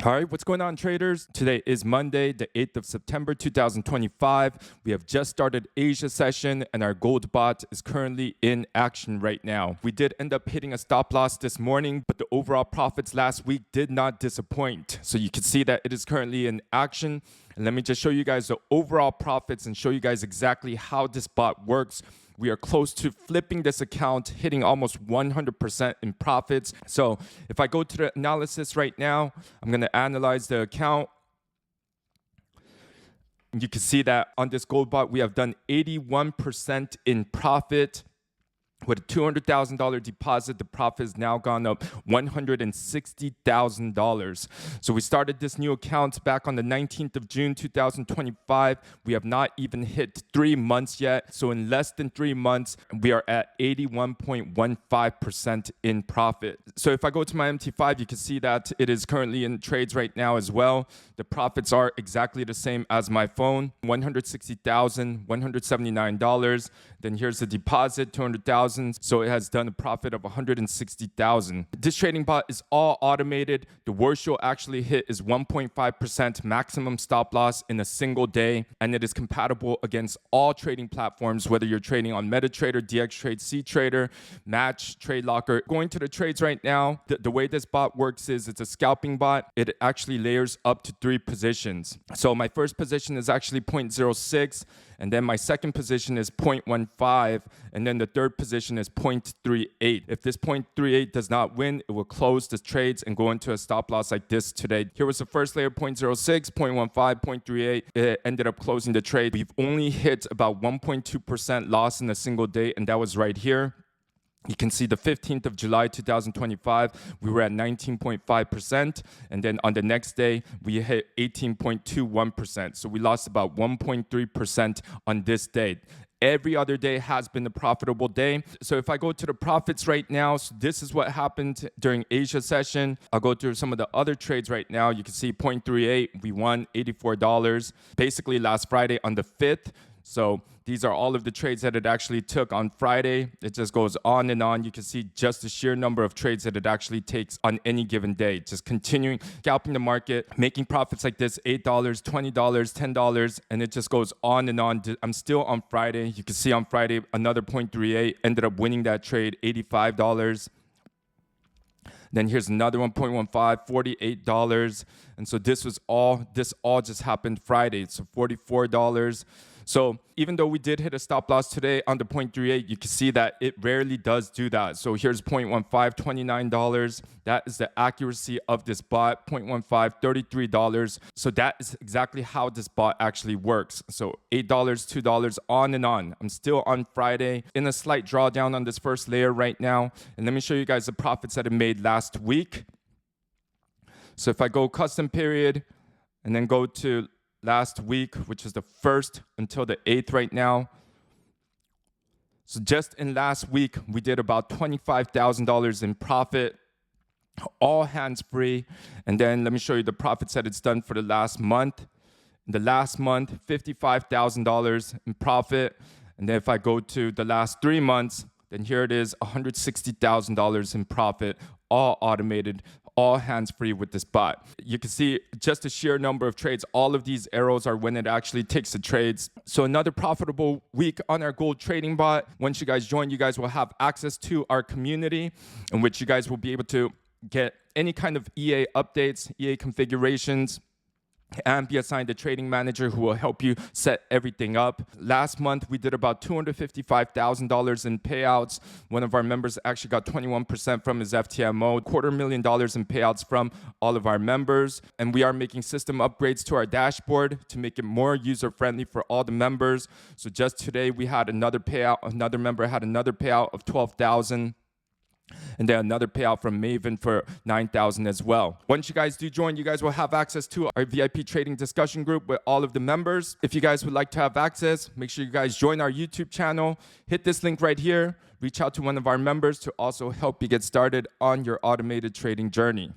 All right, what's going on, traders? Today is Monday, the 8th of September, 2025. We have just started Asia session and our gold bot is currently in action right now. We did end up hitting a stop loss this morning, but the overall profits last week did not disappoint. So you can see that it is currently in action. And let me just show you guys the overall profits and show you guys exactly how this bot works. We are close to flipping this account, hitting almost 100% in profits. So if I go to the analysis right now, I'm going to analyze the account. You can see that on this gold bot, we have done 81% in profit. With a $200,000 deposit, the profit has now gone up $160,000. So we started this new account back on the 19th of June, 2025. We have not even hit 3 months yet. So in less than 3 months, we are at 81.15% in profit. So if I go to my MT5, you can see that it is currently in trades right now as well. The profits are exactly the same as my phone, $160,179. Then here's the deposit, $200,000. So it has done a profit of $160,000. This trading bot is all automated. The worst you'll actually hit is 1.5% maximum stop loss in a single day. And it is compatible against all trading platforms, whether you're trading on MetaTrader, DXTrade, CTrader, Match, Trade Locker. Going to the trades right now, the way this bot works is it's a scalping bot. It actually layers up to 3 positions. So my first position is actually 0.06. And then my second position is 0.15, and then the third position is 0.38. If this 0.38 does not win, it will close the trades and go into a stop loss like this today. Here was the first layer, 0.06, 0.15, 0.38. It ended up closing the trade. We've only hit about 1.2% loss in a single day, and that was right here. You can see the 15th of July, 2025, we were at 19.5%. And then on the next day, we hit 18.21%. So we lost about 1.3% on this day. Every other day has been a profitable day. So if I go to the profits right now, so this is what happened during Asia session. I'll go through some of the other trades right now. You can see 0.38, we won $84. Basically last Friday on the 5th. So these are all of the trades that it actually took on Friday. It just goes on and on. You can see just the sheer number of trades that it actually takes on any given day. Just continuing scalping the market, making profits like this, $8, $20, $10, and it just goes on and on. I'm still on Friday. You can see on Friday, another 0.38, ended up winning that trade, $85. Then here's another 1.15, $48. And so this all just happened Friday. So $44. So even though we did hit a stop loss today on the 0.38, you can see that it rarely does do that. So here's 0.15, $29. That is the accuracy of this bot. 0.15, $33. So that is exactly how this bot actually works. So $8, $2, on and on. I'm still on Friday in a slight drawdown on this first layer right now. And let me show you guys the profits that it made last week. So if I go custom period and then go to last week, which is the 1st until the 8th right now. So just in last week, we did about $25,000 in profit, all hands-free. And then let me show you the profits that it's done for the last month. In the last month, $55,000 in profit. And then if I go to the last 3 months, then here it is, $160,000 in profit, all automated, all hands-free with this bot. You can see just the sheer number of trades. All of these arrows are when it actually takes the trades. So another profitable week on our gold trading bot. Once you guys join, you guys will have access to our community in which you guys will be able to get any kind of EA updates, EA configurations, and be assigned a trading manager who will help you set everything up. Last month, we did about $255,000 in payouts. One of our members actually got 21% from his FTMO, $250,000 in payouts from all of our members. And we are making system upgrades to our dashboard to make it more user-friendly for all the members. So just today, we had another payout. Another member had another payout of $12,000. And then another payout from Maven for $9,000 as well. Once you guys do join, you guys will have access to our VIP trading discussion group with all of the members. If you guys would like to have access, make sure you guys join our YouTube channel. Hit this link right here. Reach out to one of our members to also help you get started on your automated trading journey.